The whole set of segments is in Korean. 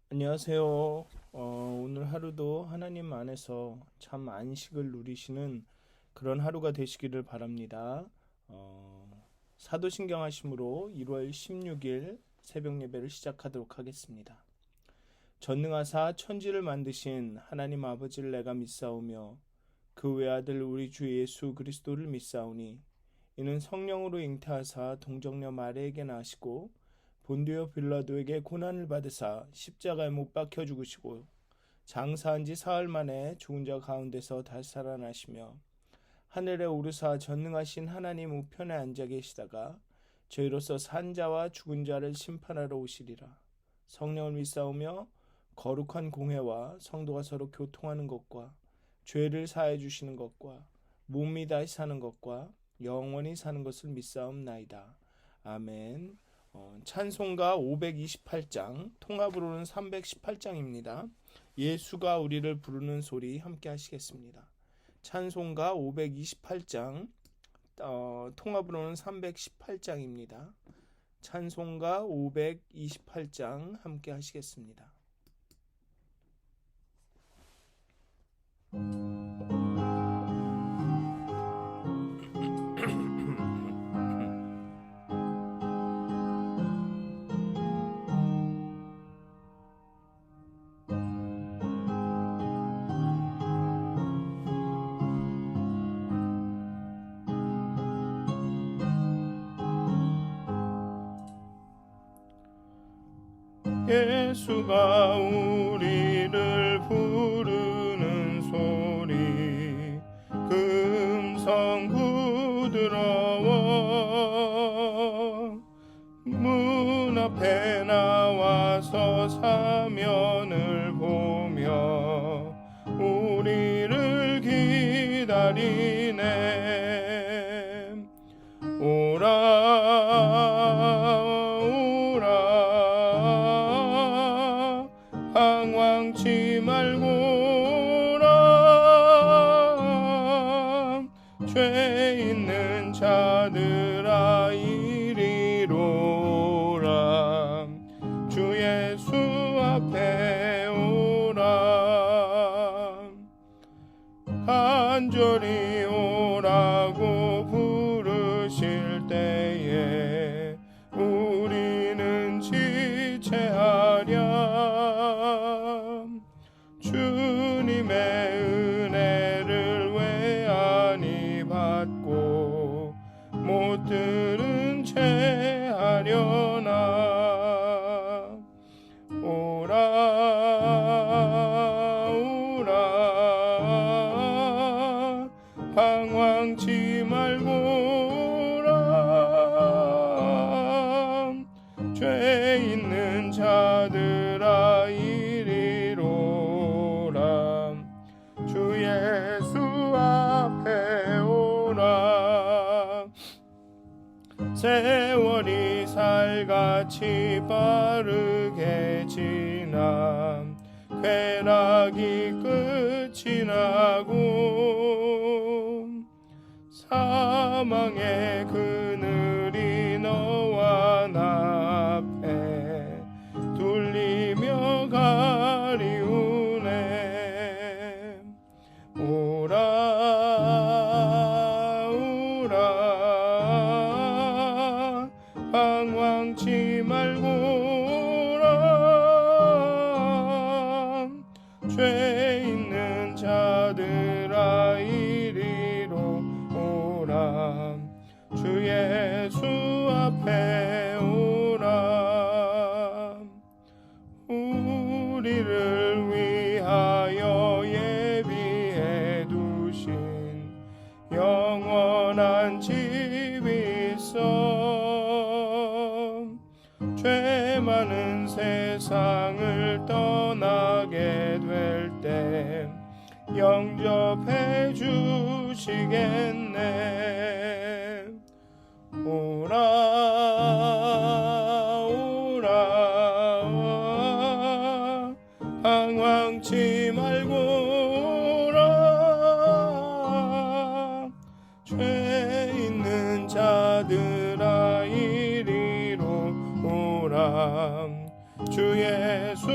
안녕하세요. 오늘 하루도 하나님 안에서 참 안식을 누리시는 그런 하루가 되시기를 바랍니다. 사도신경 하심으로 1월 16일 새벽 예배를 시작하도록 하겠습니다. 전능하사 천지를 만드신 하나님 아버지를 내가 믿사오며 그 외아들 우리 주 예수 그리스도를 믿사오니 이는 성령으로 잉태하사 동정녀 마리아에게 나시고 본디오 빌라도에게 고난을 받으사 십자가에 못 박혀 죽으시고 장사한 지 사흘 만에 죽은 자 가운데서 다시 살아나시며 하늘에 오르사 전능하신 하나님 우편에 앉아 계시다가 저희로서 산 자와 죽은 자를 심판하러 오시리라. 성령을 믿사오며 거룩한 공회와 성도가 서로 교통하는 것과 죄를 사해 주시는 것과 몸이 다시 사는 것과 영원히 사는 것을 믿사옵나이다. 아멘. 찬송가 528장, 통합으로는 318장입니다. 예수가 우리를 부르는 소리 함께 하시겠습니다. 찬송가 528장, 통합으로는 318장입니다. 찬송가 528장 함께 하시겠습니다. 예수가 우리를 부르는 소리 금성 부드러워 문 앞에 나와서 사면을 보며 우리를 기다리네. 오라 방황치 말고라 죄 있는 자들아 이리로라 주 예수 앞에 오라 간절히 오라고 부르실 때에 우리는 지체하랴. 주님의 은혜를 왜 아니 받고 못 들은 채 하려나. 오라 오라 방황치 말고라 죄 있는 자들아 이리로라 주 예수 앞에 오라. 세월이 살같이 빠르게 지나 쾌락이 끝이 나고 사망의 그늘이 너와 나 앞에 둘리며 가리우네. 오라 오라 방황치 말고라 죄 있는 자들아 이리로 오라 주 예수 앞에 오라. 우리를 위하여 예비해 두신 영원한 집이 있어. 죄 많은 세상을 떠나게 될 때 영접해 주시겠네. 오라 오라 방황치 말고라 죄 있는 자들아 이리로 오라 주 예수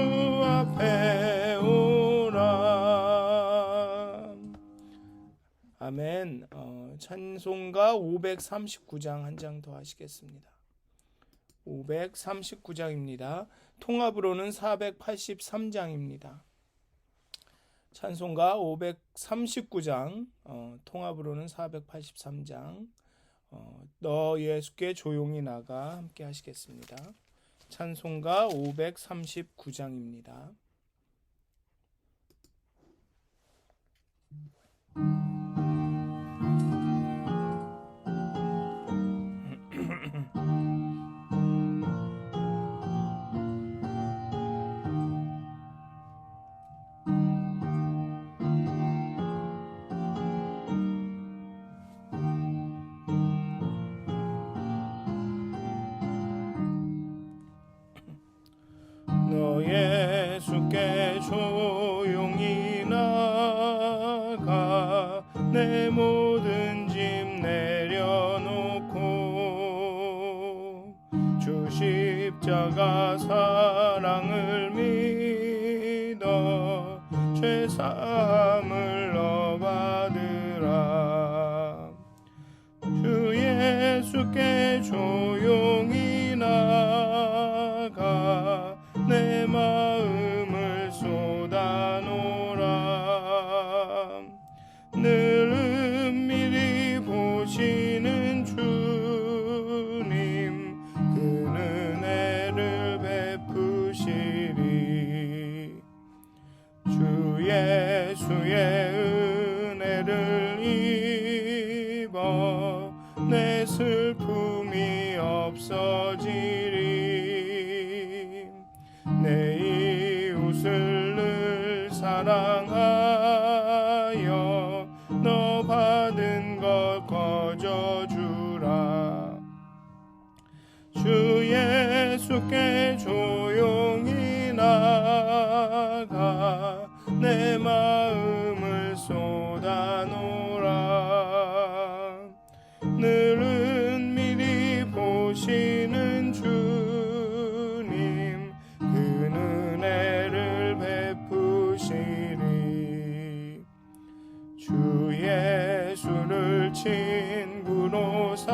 찬송가 539장 한 장 더 하시겠습니다. 539장입니다. 통합으로는 483장입니다. 찬송가 539장, 통합으로는 483장, 너 예수께 조용히 나가 함께 하시겠습니다. 찬송가 539장입니다. 너 예수께 조용히 나가 내 모든 짐 내려놓고 주 십자가 사랑을 믿어 죄 사함을 얻으라. 주 예수께 조용히 나가 내 마음을 쏟아놓으라. 늘 은밀히 보시는 주님 그 은혜를 베푸시리. 주 예수의 은혜를 입어 내 슬픔이 없어지리. 내 이웃을 늘 사랑하여 너 받은 것 거저주라. 주 예수께 조용히 나가 내 마음을 쏟아놓으라. 늘 은밀히 보시는 주님 그 은혜를 베푸시리. 주 예수를 친구로 삼아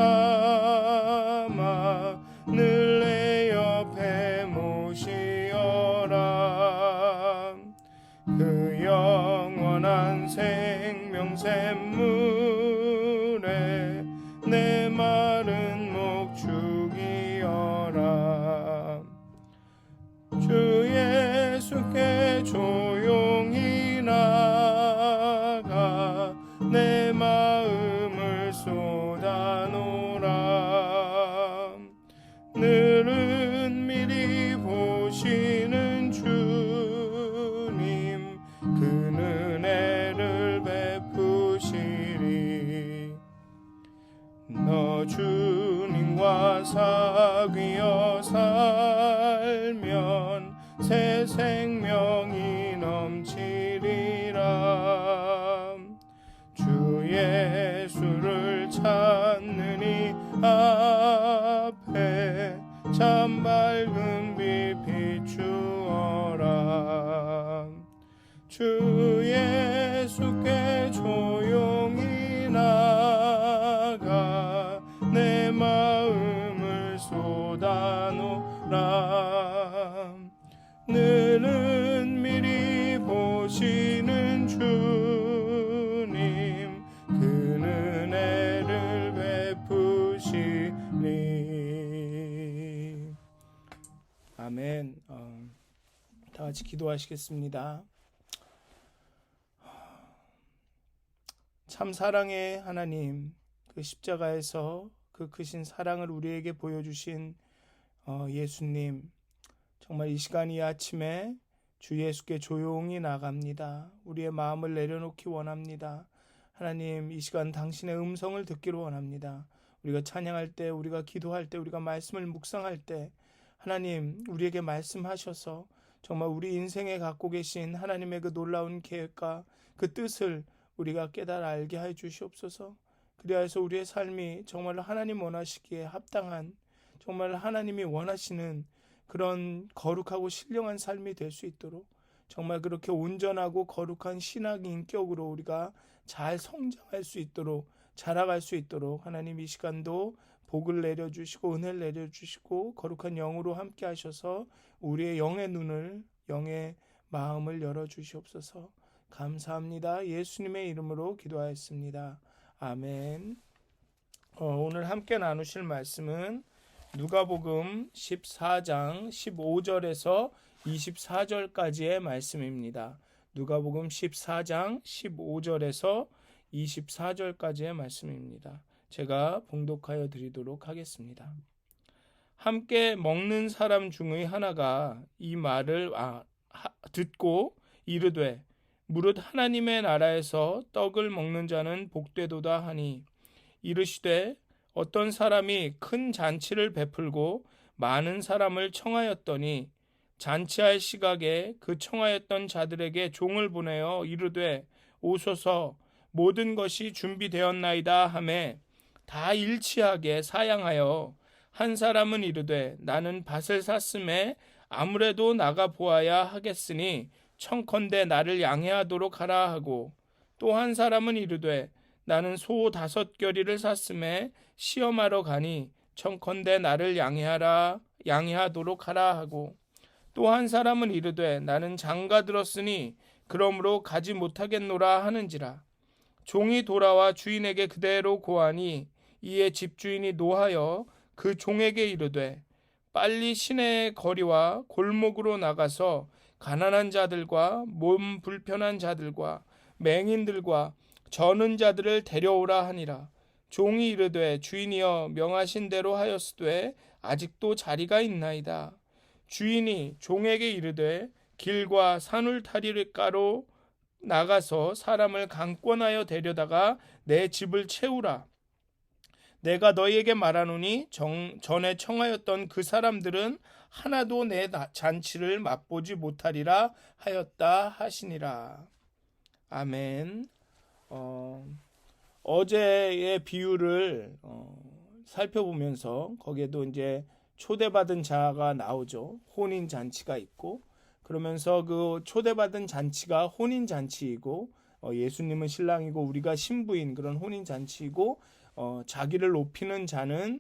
늘 내 옆에 모시어라. 그 영원한 생명샘물에 내 마른 목 죽이어라. 주 예수께 조용히 나가 내 마음을 쏟아놓으라. 늘 은밀히 보시는 주님 그 은혜를 베푸시리. 너 주님과 사귀어 살면 새 생명이 넘치리라. 주 예수를 찾느니 앞에 참 밝은 빛 비추어라. 주 예수께 조용히 나가 내 마음을 쏟아놓으라. 늘 은밀히 보시는 주님 그 은혜를 베푸시리. 아멘. 다 같이 기도하시겠습니다. 참 사랑의 하나님, 그 십자가에서 그 크신 사랑을 우리에게 보여주신 예수님, 정말 이 시간 이 아침에 주 예수께 조용히 나갑니다. 우리의 마음을 내려놓기 원합니다. 하나님, 이 시간 당신의 음성을 듣기를 원합니다. 우리가 찬양할 때, 우리가 기도할 때, 우리가 말씀을 묵상할 때 하나님 우리에게 말씀하셔서 정말 우리 인생에 갖고 계신 하나님의 그 놀라운 계획과 그 뜻을 우리가 깨달아 알게 해 주시옵소서. 그리하여서 우리의 삶이 정말 하나님 원하시기에 합당한, 정말 하나님이 원하시는 그런 거룩하고 신령한 삶이 될 수 있도록 정말 그렇게 온전하고 거룩한 신앙 인격으로 우리가 잘 성장할 수 있도록 자라갈 수 있도록 하나님 이 시간도 복을 내려주시고 은혜를 내려주시고 거룩한 영으로 함께 하셔서 우리의 영의 눈을, 영의 마음을 열어주시옵소서. 감사합니다. 예수님의 이름으로 기도하였습니다. 아멘. 오늘 함께 나누실 말씀은 누가복음 14장 15절에서 24절까지의 말씀입니다. 누가복음 14장 15절에서 24절까지의 말씀입니다. 제가 봉독하여 드리도록 하겠습니다. 함께 먹는 사람 중의 하나가 이 말을 듣고 이르되 무릇 하나님의 나라에서 떡을 먹는 자는 복되도다 하니 이르시되 어떤 사람이 큰 잔치를 베풀고 많은 사람을 청하였더니 잔치할 시각에 그 청하였던 자들에게 종을 보내어 이르되 오소서 모든 것이 준비되었나이다 하매 다 일치하게 사양하여 한 사람은 이르되 나는 밭을 샀음에 아무래도 나가 보아야 하겠으니 청컨대 나를 양해하도록 하라 하고 또 한 사람은 이르되 나는 소 5겨리를 샀음에 시험하러 가니 청컨대 나를 양해하도록 하라 하고 또 한 사람은 이르되 나는 장가 들었으니 그러므로 가지 못하겠노라 하는지라. 종이 돌아와 주인에게 그대로 고하니 이에 집주인이 노하여 그 종에게 이르되 빨리 시내의 거리와 골목으로 나가서 가난한 자들과 몸 불편한 자들과 맹인들과 저는 자들을 데려오라 하니라. 종이 이르되 주인이여 명하신 대로 하였으되 아직도 자리가 있나이다. 주인이 종에게 이르되 길과 산울타리가로 나가서 사람을 강권하여 데려다가 내 집을 채우라. 내가 너희에게 말하노니 전에 청하였던 그 사람들은 하나도 내 잔치를 맛보지 못하리라 하였다 하시니라. 아멘. 어제의 비유를 살펴보면서 거기에도 이제 초대받은 자가 나오죠. 혼인 잔치가 있고 그러면서 그 초대받은 잔치가 혼인 잔치이고 예수님은 신랑이고 우리가 신부인 그런 혼인 잔치이고 자기를 높이는 자는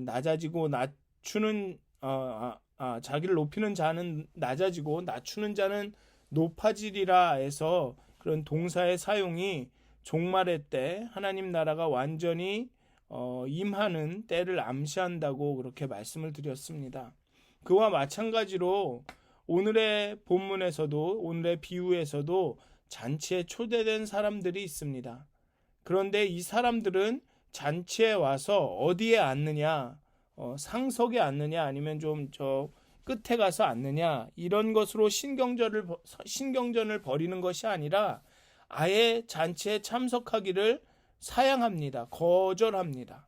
낮아지고 낮추는 자기를 높이는 자는 낮아지고 낮추는 자는 높아지리라 해서 그런 동사의 사용이 종말의 때 하나님 나라가 완전히 임하는 때를 암시한다고 그렇게 말씀을 드렸습니다. 그와 마찬가지로 오늘의 본문에서도 오늘의 비유에서도 잔치에 초대된 사람들이 있습니다. 그런데 이 사람들은 잔치에 와서 어디에 앉느냐, 상석에 앉느냐 아니면 좀 저 끝에 가서 앉느냐 이런 것으로 신경전을 벌이는 것이 아니라 아예 잔치에 참석하기를 사양합니다. 거절합니다.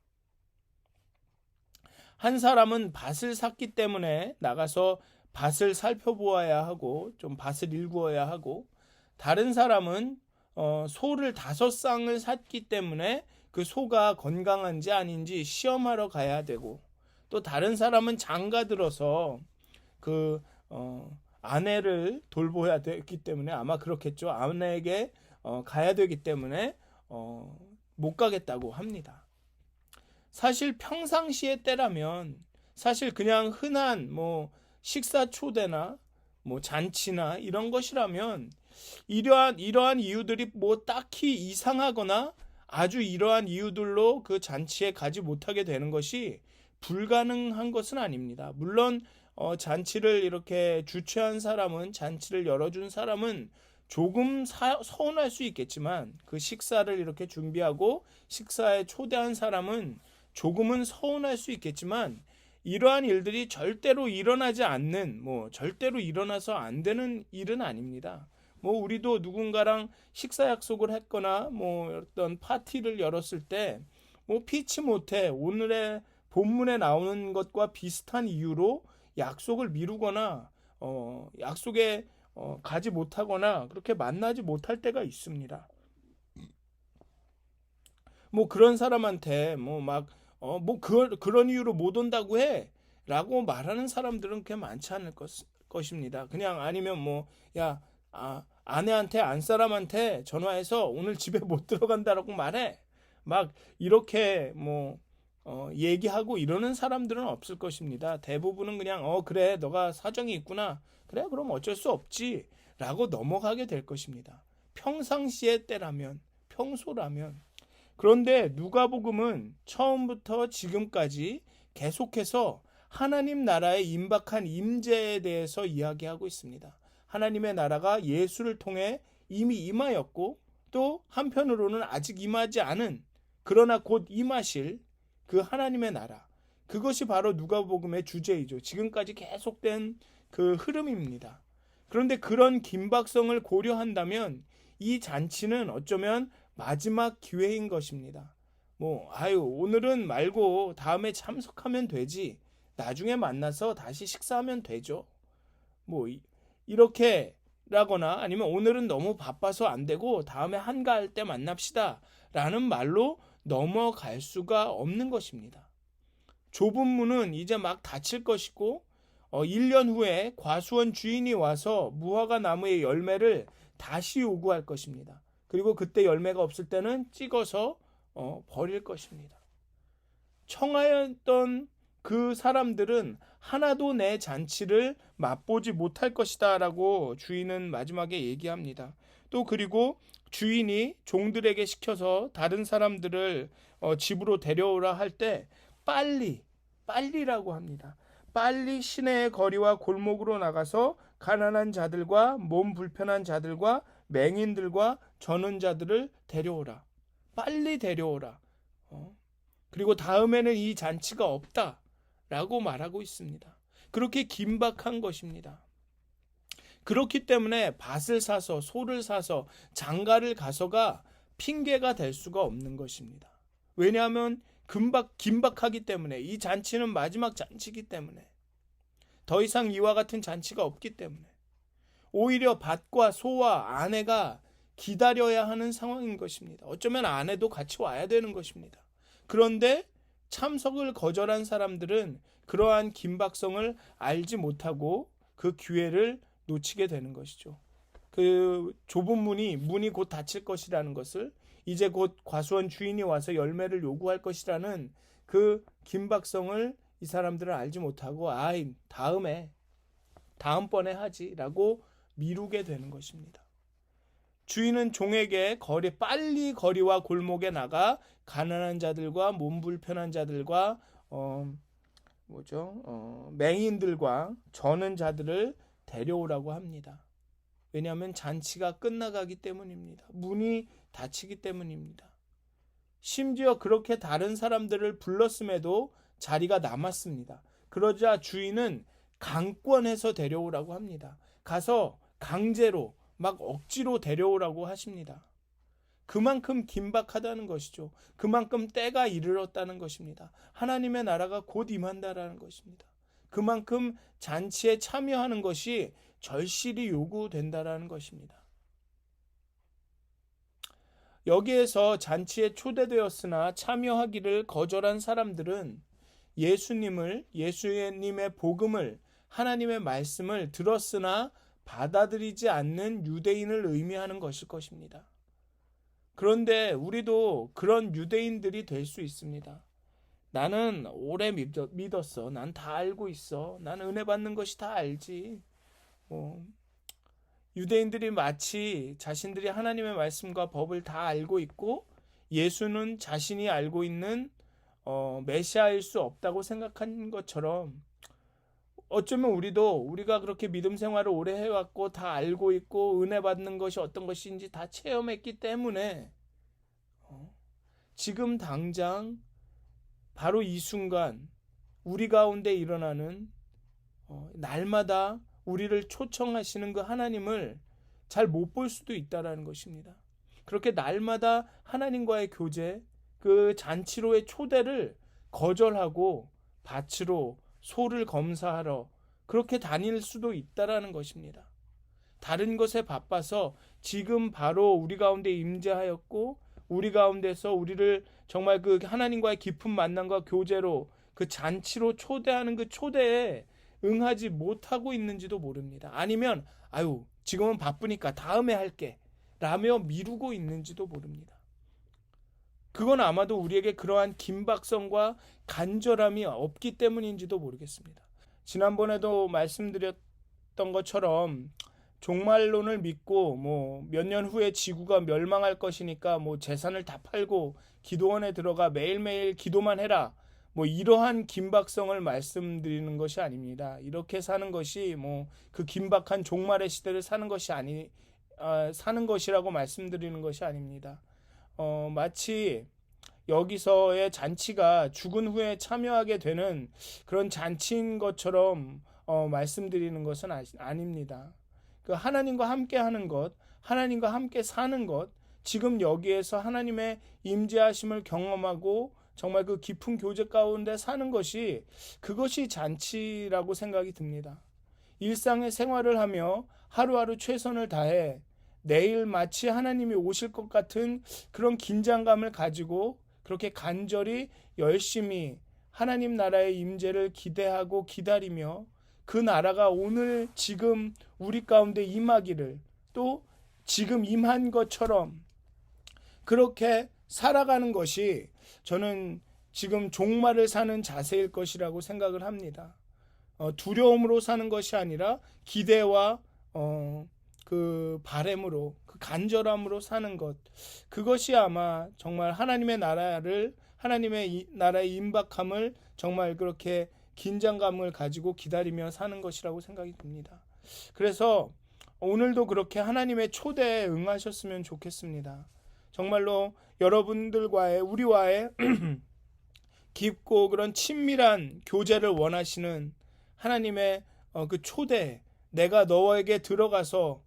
한 사람은 밭을 샀기 때문에 나가서 밭을 살펴보아야 하고 좀 밭을 일구어야 하고 다른 사람은 소를 5쌍을 샀기 때문에 그 소가 건강한지 아닌지 시험하러 가야 되고 또 다른 사람은 장가 들어서 그 아내를 돌보아야 되기 때문에 아마 그렇겠죠. 아내에게 가야 되기 때문에 못 가겠다고 합니다. 사실 평상시의 때라면 사실 그냥 흔한 식사 초대나 잔치나 이런 것이라면 이러한 이유들이 딱히 이상하거나 아주 이러한 이유들로 그 잔치에 가지 못하게 되는 것이 불가능한 것은 아닙니다. 물론 잔치를 이렇게 주최한 사람은 잔치를 열어준 사람은 조금 서운할 수 있겠지만 그 식사를 이렇게 준비하고 식사에 초대한 사람은 조금은 서운할 수 있겠지만 이러한 일들이 절대로 일어나지 않는 절대로 일어나서 안 되는 일은 아닙니다. 우리도 누군가랑 식사 약속을 했거나 어떤 파티를 열었을 때 피치 못해 오늘의 본문에 나오는 것과 비슷한 이유로 약속을 미루거나 약속에 가지 못하거나 그렇게 만나지 못할 때가 있습니다. 그런 사람한테 그런 이유로 못 온다고 해 라고 말하는 사람들은 그렇게 많지 않을 것입니다. 그냥 아니면 아내한테 안사람한테 전화해서 오늘 집에 못 들어간다라고 말해. 막 이렇게 얘기하고 이러는 사람들은 없을 것입니다. 대부분은 그냥 그래 너가 사정이 있구나. 그래 그럼 어쩔 수 없지 라고 넘어가게 될 것입니다. 평상시의 때라면, 평소라면. 그런데 누가복음은 처음부터 지금까지 계속해서 하나님 나라의 임박한 임재에 대해서 이야기하고 있습니다. 하나님의 나라가 예수를 통해 이미 임하였고 또 한편으로는 아직 임하지 않은, 그러나 곧 임하실 그 하나님의 나라, 그것이 바로 누가복음의 주제이죠. 지금까지 계속된 그 흐름입니다. 그런데 그런 긴박성을 고려한다면 이 잔치는 어쩌면 마지막 기회인 것입니다. 오늘은 말고 다음에 참석하면 되지. 나중에 만나서 다시 식사하면 되죠. 이렇게 라거나 아니면 오늘은 너무 바빠서 안 되고 다음에 한가할 때 만납시다 라는 말로 넘어갈 수가 없는 것입니다. 좁은 문은 이제 막 닫힐 것이고 1년 후에 과수원 주인이 와서 무화과 나무의 열매를 다시 요구할 것입니다. 그리고 그때 열매가 없을 때는 찍어서 버릴 것입니다. 청하였던 그 사람들은 하나도 내 잔치를 맛보지 못할 것이다 라고 주인은 마지막에 얘기합니다. 또 그리고 주인이 종들에게 시켜서 다른 사람들을 집으로 데려오라 할 때 빨리라고 합니다. 빨리 시내의 거리와 골목으로 나가서 가난한 자들과 몸 불편한 자들과 맹인들과 저는 자들을 데려오라. 빨리 데려오라. 그리고 다음에는 이 잔치가 없다 라고 말하고 있습니다. 그렇게 긴박한 것입니다. 그렇기 때문에 밭을 사서 소를 사서 장가를 가서가 핑계가 될 수가 없는 것입니다. 왜냐하면 긴박하기 때문에, 이 잔치는 마지막 잔치이기 때문에, 더 이상 이와 같은 잔치가 없기 때문에 오히려 밭과 소와 아내가 기다려야 하는 상황인 것입니다. 어쩌면 아내도 같이 와야 되는 것입니다. 그런데 참석을 거절한 사람들은 그러한 긴박성을 알지 못하고 그 기회를 놓치게 되는 것이죠. 그 좁은 문이 곧 닫힐 것이라는 것을, 이제 곧 과수원 주인이 와서 열매를 요구할 것이라는 그 긴박성을 이 사람들은 알지 못하고 다음번에 하지라고 미루게 되는 것입니다. 주인은 종에게 빨리 거리와 골목에 나가 가난한 자들과 몸 불편한 자들과 맹인들과 저는 자들을 데려오라고 합니다. 왜냐하면 잔치가 끝나가기 때문입니다. 문이 닫히기 때문입니다. 심지어 그렇게 다른 사람들을 불렀음에도 자리가 남았습니다. 그러자 주인은 강권해서 데려오라고 합니다. 가서 강제로 막 억지로 데려오라고 하십니다. 그만큼 긴박하다는 것이죠. 그만큼 때가 이르렀다는 것입니다. 하나님의 나라가 곧 임한다라는 것입니다. 그만큼 잔치에 참여하는 것이 절실히 요구된다라는 것입니다. 여기에서 잔치에 초대되었으나 참여하기를 거절한 사람들은 예수님의 복음을, 하나님의 말씀을 들었으나 받아들이지 않는 유대인을 의미하는 것일 것입니다. 그런데 우리도 그런 유대인들이 될 수 있습니다. 나는 오래 믿었어. 난 다 알고 있어. 난 은혜 받는 것이 다 알지. 유대인들이 마치 자신들이 하나님의 말씀과 법을 다 알고 있고 예수는 자신이 알고 있는 메시아일 수 없다고 생각한 것처럼, 어쩌면 우리가 그렇게 믿음 생활을 오래 해왔고 다 알고 있고 은혜 받는 것이 어떤 것인지 다 체험했기 때문에 지금 당장 바로 이 순간 우리 가운데 일어나는 날마다 우리를 초청하시는 그 하나님을 잘 못 볼 수도 있다라는 것입니다. 그렇게 날마다 하나님과의 교제, 그 잔치로의 초대를 거절하고 밭으로 소를 검사하러 그렇게 다닐 수도 있다라는 것입니다. 다른 것에 바빠서 지금 바로 우리 가운데 임재하였고 우리 가운데서 우리를 정말 그 하나님과의 깊은 만남과 교제로 그 잔치로 초대하는 그 초대에 응하지 못하고 있는지도 모릅니다. 아니면 지금은 바쁘니까 다음에 할게 라며 미루고 있는지도 모릅니다. 그건 아마도 우리에게 그러한 긴박성과 간절함이 없기 때문인지도 모르겠습니다. 지난번에도 말씀드렸던 것처럼 종말론을 믿고 뭐 몇 년 후에 지구가 멸망할 것이니까 뭐 재산을 다 팔고 기도원에 들어가 매일매일 기도만 해라, 뭐 이러한 긴박성을 말씀드리는 것이 아닙니다. 이렇게 사는 것이 뭐 그 긴박한 종말의 시대를 사는 것이라고 말씀드리는 것이 아닙니다. 마치 여기서의 잔치가 죽은 후에 참여하게 되는 그런 잔치인 것처럼 말씀드리는 것은 아닙니다. 그 하나님과 함께 하는 것, 하나님과 함께 사는 것, 지금 여기에서 하나님의 임재하심을 경험하고 정말 그 깊은 교제 가운데 사는 것이, 그것이 잔치라고 생각이 듭니다. 일상의 생활을 하며 하루하루 최선을 다해 내일 마치 하나님이 오실 것 같은 그런 긴장감을 가지고 그렇게 간절히 열심히 하나님 나라의 임재를 기대하고 기다리며 그 나라가 오늘 지금 우리 가운데 임하기를, 또 지금 임한 것처럼 그렇게 살아가는 것이 저는 지금 종말을 사는 자세일 것이라고 생각을 합니다. 두려움으로 사는 것이 아니라 기대와 그 바램으로, 그 간절함으로 사는 것, 그것이 아마 정말 하나님의 나라의 임박함을 정말 그렇게 긴장감을 가지고 기다리며 사는 것이라고 생각이 듭니다. 그래서 오늘도 그렇게 하나님의 초대에 응하셨으면 좋겠습니다. 정말로 여러분들과의, 우리와의 깊고 그런 친밀한 교제를 원하시는 하나님의 그 초대, 내가 너에게 들어가서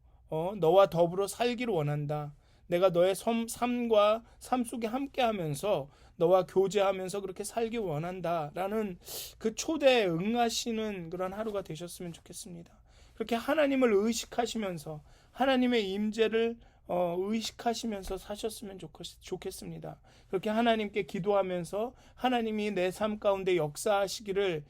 너와 더불어 살기를 원한다. 내가 너의 삶과 삶 속에 함께하면서 너와 교제하면서 그렇게 살기 원한다 라는 그 초대에 응하시는 그런 하루가 되셨으면 좋겠습니다. 그렇게 하나님을 의식하시면서 하나님의 임재를 의식하시면서 사셨으면 좋겠습니다. 그렇게 하나님께 기도하면서 하나님이 내 삶 가운데 역사하시기를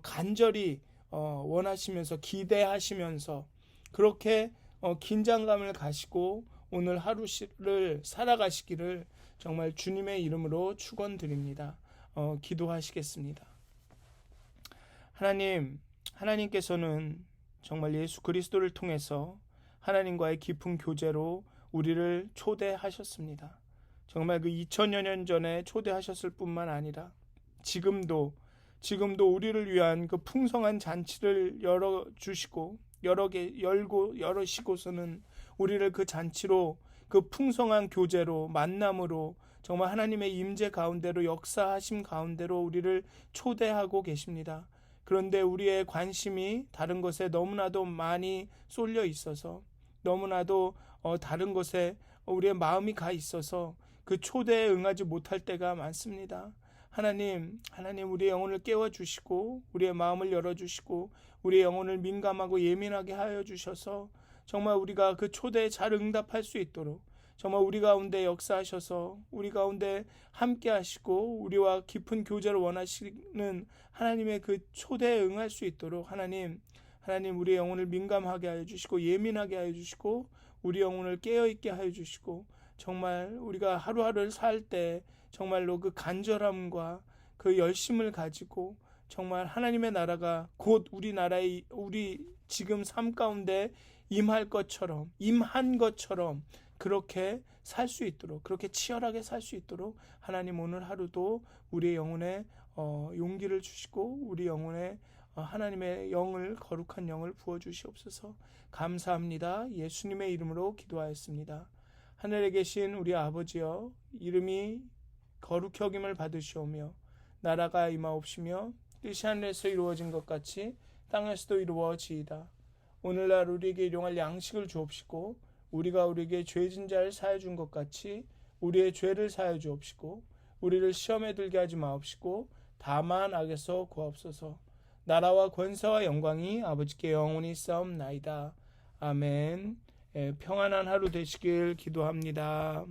간절히 원하시면서 기대하시면서 그렇게 긴장감을 가지고 오늘 하루를 살아가시기를 정말 주님의 이름으로 축원드립니다. 기도하시겠습니다. 하나님께서는 정말 예수 그리스도를 통해서 하나님과의 깊은 교제로 우리를 초대하셨습니다. 정말 그 2000여 년 전에 초대하셨을 뿐만 아니라 지금도 우리를 위한 그 풍성한 잔치를 열으시고서는 우리를 그 잔치로, 그 풍성한 교제로, 만남으로, 정말 하나님의 임재 가운데로, 역사하심 가운데로 우리를 초대하고 계십니다. 그런데 우리의 관심이 다른 것에 너무나도 많이 쏠려 있어서, 너무나도 다른 것에 우리의 마음이 가 있어서 그 초대에 응하지 못할 때가 많습니다. 하나님 우리의 영혼을 깨워주시고 우리의 마음을 열어주시고 우리의 영혼을 민감하고 예민하게 하여 주셔서 정말 우리가 그 초대에 잘 응답할 수 있도록, 정말 우리 가운데 역사하셔서 우리 가운데 함께 하시고 우리와 깊은 교제를 원하시는 하나님의 그 초대에 응할 수 있도록 하나님 우리의 영혼을 민감하게 하여 주시고 예민하게 하여 주시고 우리 영혼을 깨어있게 하여 주시고, 정말 우리가 하루하루를 살 때 정말로 그 간절함과 그 열심을 가지고 정말 하나님의 나라가 곧 우리 지금 삶 가운데 임한 것처럼 그렇게 살 수 있도록, 그렇게 치열하게 살 수 있도록 하나님 오늘 하루도 우리의 영혼에 용기를 주시고 우리 영혼에 하나님의 영을, 거룩한 영을 부어주시옵소서. 감사합니다. 예수님의 이름으로 기도하였습니다. 하늘에 계신 우리 아버지여, 이름이 거룩히 여김을 받으시오며 나라가 임하옵시며 뜻이 하늘에서 이루어진 것 같이 땅에서도 이루어지이다. 오늘날 우리에게 일용할 양식을 주옵시고 우리가 우리에게 죄진 자를 사하여 준 것 같이 우리의 죄를 사하여 주옵시고 우리를 시험에 들게 하지 마옵시고 다만 악에서 구하옵소서. 나라와 권세와 영광이 아버지께 영원히 싸움나이다. 아멘. 평안한 하루 되시길 기도합니다.